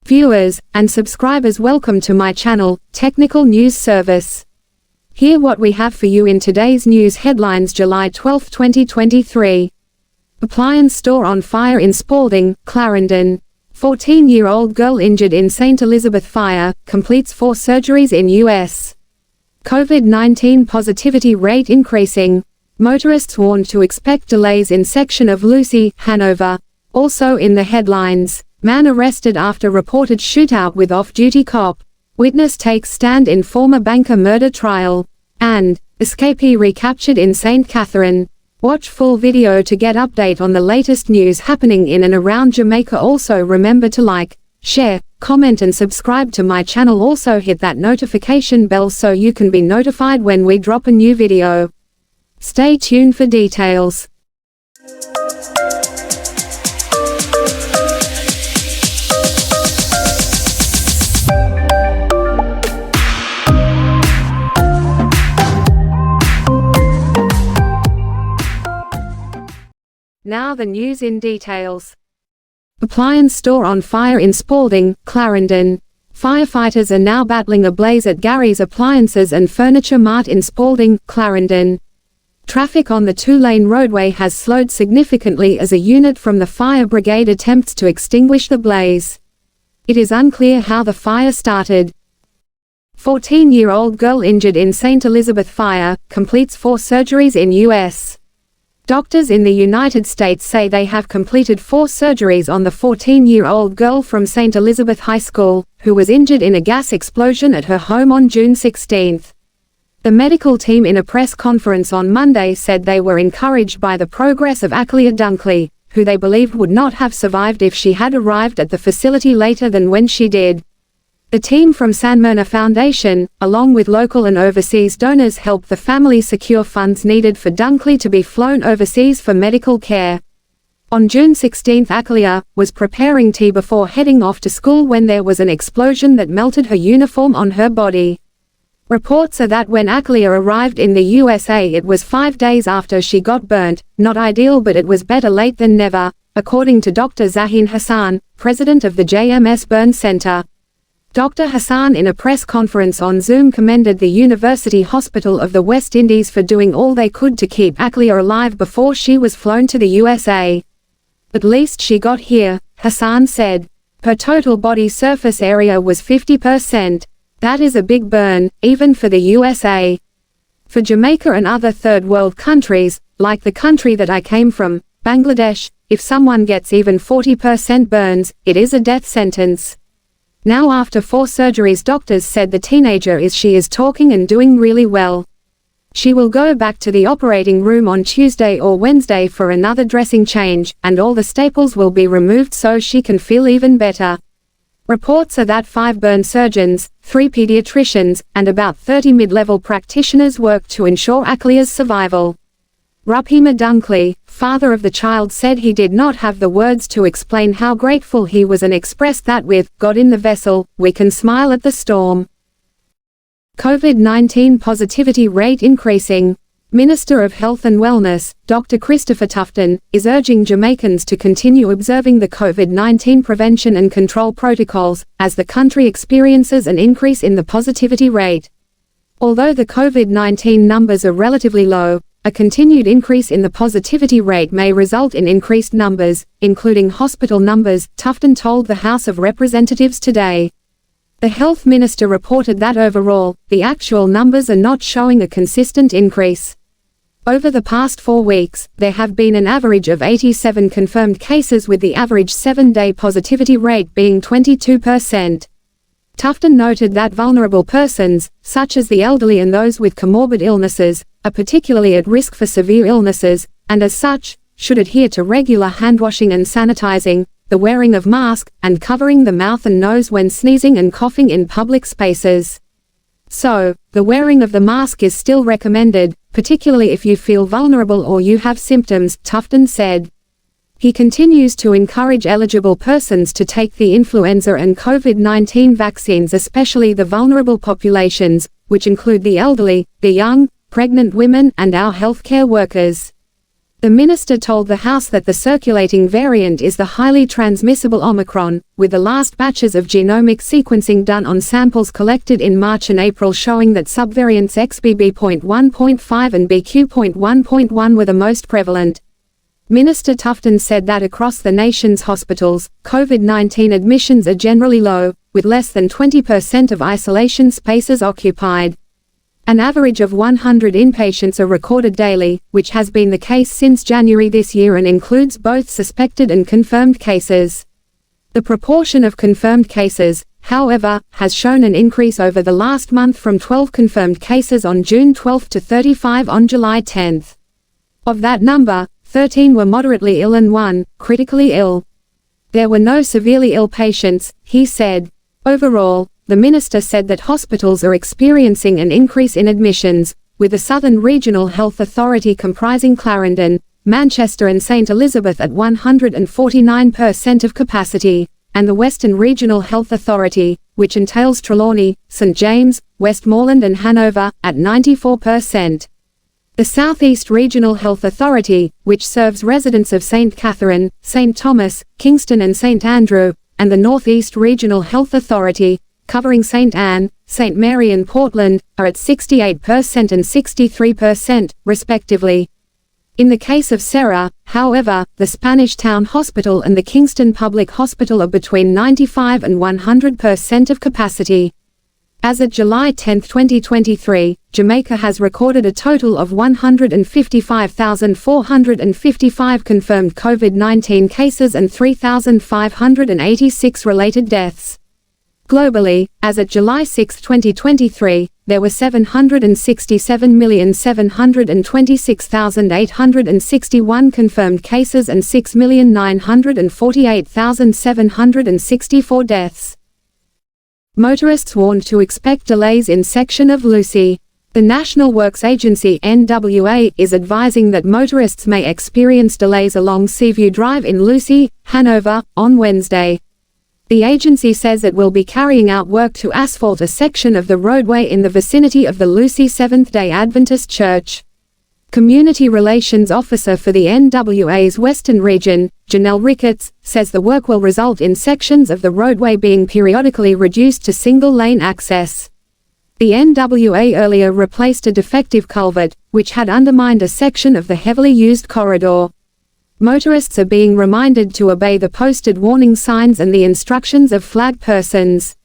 Viewers and subscribers, welcome to my channel, Technical News Service. Here what we have for you in today's news headlines: July 12, 2023. Appliance store on fire in Spalding, Clarendon. 14-year-old girl injured in St. Elizabeth fire, completes 4 surgeries in US. COVID-19 positivity rate increasing. Motorists warned to expect delays in section of Lucy, Hanover. Also in the headlines. Man arrested after reported shootout with off-duty cop. Witness takes stand in former banker murder trial. And, escapee recaptured in St. Catherine. Watch full video to get update on the latest news happening in and around Jamaica. Also remember to like, share, comment and subscribe to my channel. Also hit that notification bell so you can be notified when we drop a new video. Stay tuned for details. Now the news in details. Appliance store on fire in Spalding, Clarendon. Firefighters are now battling a blaze at Gary's Appliances and Furniture Mart in Spalding, Clarendon. Traffic on the 2-lane roadway has slowed significantly as a unit from the fire brigade attempts to extinguish the blaze. It is unclear how the fire started. 14-year-old girl injured in St. Elizabeth fire, completes 4 surgeries in US. Doctors in the United States say they have completed 4 surgeries on the 14-year-old girl from St. Elizabeth High School, who was injured in a gas explosion at her home on June 16. The medical team in a press conference on Monday said they were encouraged by the progress of Aclia Dunkley, who they believed would not have survived if she had arrived at the facility later than when she did. The team from San Myrna Foundation, along with local and overseas donors, helped the family secure funds needed for Dunkley to be flown overseas for medical care. On June 16, Aclia was preparing tea before heading off to school when there was an explosion that melted her uniform on her body. Reports are that when Aclia arrived in the USA it was 5 days after she got burnt. Not ideal, but it was better late than never, according to Dr. Zahin Hassan, president of the JMS Burn Center. Dr. Hassan in a press conference on Zoom commended the University Hospital of the West Indies for doing all they could to keep Aclia alive before she was flown to the USA. At least she got here, Hassan said. Her total body surface area was 50%. That is a big burn, even for the USA. For Jamaica and other third world countries, like the country that I came from, Bangladesh, if someone gets even 40% burns, it is a death sentence. Now after 4 surgeries, doctors said the teenager is talking and doing really well. She will go back to the operating room on Tuesday or Wednesday for another dressing change, and all the staples will be removed so she can feel even better. Reports are that 5 burn surgeons, 3 pediatricians, and about 30 mid-level practitioners worked to ensure Aclia's survival. Ruphima Dunkley, father of the child, said he did not have the words to explain how grateful he was and expressed that with God in the vessel, we can smile at the storm. COVID-19 positivity rate increasing. Minister of Health and Wellness, Dr. Christopher Tufton, is urging Jamaicans to continue observing the COVID-19 prevention and control protocols, as the country experiences an increase in the positivity rate. Although the COVID-19 numbers are relatively low, a continued increase in the positivity rate may result in increased numbers, including hospital numbers, Tufton told the House of Representatives today. The health minister reported that overall, the actual numbers are not showing a consistent increase. Over the past 4 weeks, there have been an average of 87 confirmed cases, with the average 7-day positivity rate being 22%. Tufton noted that vulnerable persons, such as the elderly and those with comorbid illnesses, are particularly at risk for severe illnesses, and as such, should adhere to regular handwashing and sanitizing, the wearing of masks, and covering the mouth and nose when sneezing and coughing in public spaces. So, the wearing of the mask is still recommended, particularly if you feel vulnerable or you have symptoms, Tufton said. He continues to encourage eligible persons to take the influenza and COVID-19 vaccines, especially the vulnerable populations, which include the elderly, the young, pregnant women, and our healthcare workers. The minister told the House that the circulating variant is the highly transmissible Omicron, with the last batches of genomic sequencing done on samples collected in March and April showing that subvariants XBB.1.5 and BQ.1.1 were the most prevalent. Minister Tufton said that across the nation's hospitals, COVID-19 admissions are generally low, with less than 20% of isolation spaces occupied. An average of 100 inpatients are recorded daily, which has been the case since January this year and includes both suspected and confirmed cases. The proportion of confirmed cases, however, has shown an increase over the last month from 12 confirmed cases on June 12 to 35 on July 10. Of that number, 13 were moderately ill and 1, critically ill. There were no severely ill patients, he said. Overall, the minister said that hospitals are experiencing an increase in admissions, with the Southern Regional Health Authority comprising Clarendon, Manchester and St Elizabeth at 149% of capacity, and the Western Regional Health Authority, which entails Trelawney, St James, Westmoreland and Hanover, at 94%. The Southeast Regional Health Authority, which serves residents of St Catherine, St Thomas, Kingston and St Andrew, and the Northeast Regional Health Authority, covering St Anne, St Mary and Portland, are at 68% and 63%, respectively. In the case of Serra, however, the Spanish Town Hospital and the Kingston Public Hospital are between 95 and 100% of capacity. As of July 10, 2023, Jamaica has recorded a total of 155,455 confirmed COVID-19 cases and 3,586 related deaths. Globally, as of July 6, 2023, there were 767,726,861 confirmed cases and 6,948,764 deaths. Motorists warned to expect delays in section of Lucy. The National Works Agency (NWA) is advising that motorists may experience delays along Seaview Drive in Lucy, Hanover, on Wednesday. The agency says it will be carrying out work to asphalt a section of the roadway in the vicinity of the Lucy Seventh-day Adventist Church. Community Relations Officer for the NWA's Western Region, Janelle Ricketts, says the work will result in sections of the roadway being periodically reduced to single-lane access. The NWA earlier replaced a defective culvert, which had undermined a section of the heavily used corridor. Motorists are being reminded to obey the posted warning signs and the instructions of flag persons.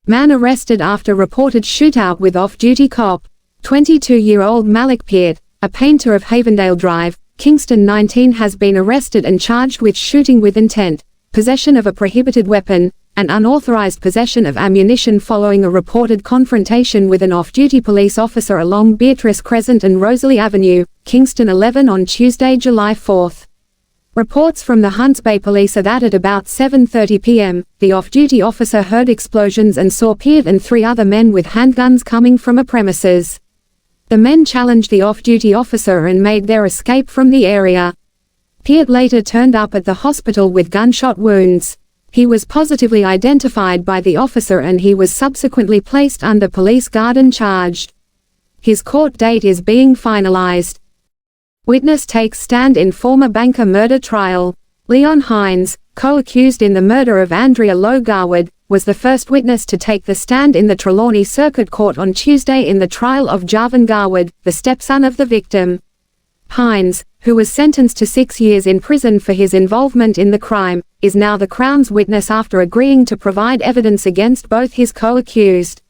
Man arrested after reported shootout with off-duty cop. 22-year-old Malik Peart, a painter of Havendale Drive, Kingston 19 has been arrested and charged with shooting with intent, possession of a prohibited weapon, and unauthorized possession of ammunition following a reported confrontation with an off-duty police officer along Beatrice Crescent and Rosalie Avenue, Kingston 11 on Tuesday, July 4. Reports from the Hunts Bay Police are that at about 7:30 p.m., the off-duty officer heard explosions and saw Peart and 3 other men with handguns coming from a premises. The men challenged the off-duty officer and made their escape from the area. Peart later turned up at the hospital with gunshot wounds. He was positively identified by the officer and he was subsequently placed under police guard and charged. His court date is being finalized. Witness takes stand in former banker murder trial. Leon Hines, co-accused in the murder of Andrea Lowe Garwood, was the first witness to take the stand in the Trelawney Circuit Court on Tuesday in the trial of Jarvan Garwood, the stepson of the victim. Hines, who was sentenced to 6 years in prison for his involvement in the crime, is now the Crown's witness after agreeing to provide evidence against both his co-accused.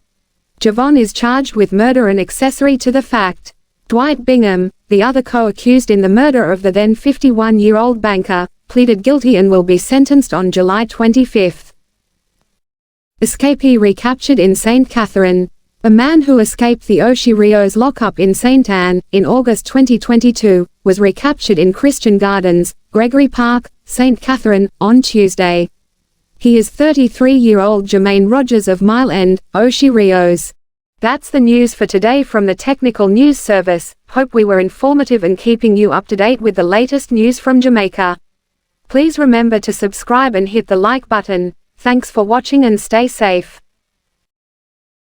Javon is charged with murder and accessory to the fact. Dwight Bingham, the other co-accused in the murder of the then 51-year-old banker, pleaded guilty and will be sentenced on July 25. Escapee recaptured in St. Catherine. A man who escaped the Oshi Rios lockup in St. Anne, in August 2022, was recaptured in Christian Gardens, Gregory Park, St. Catherine, on Tuesday. He is 33-year-old Jermaine Rogers of Mile End, Oshi Rios. That's the news for today from the Technical News Service. Hope we were informative and keeping you up to date with the latest news from Jamaica. Please remember to subscribe and hit the like button. Thanks for watching and stay safe.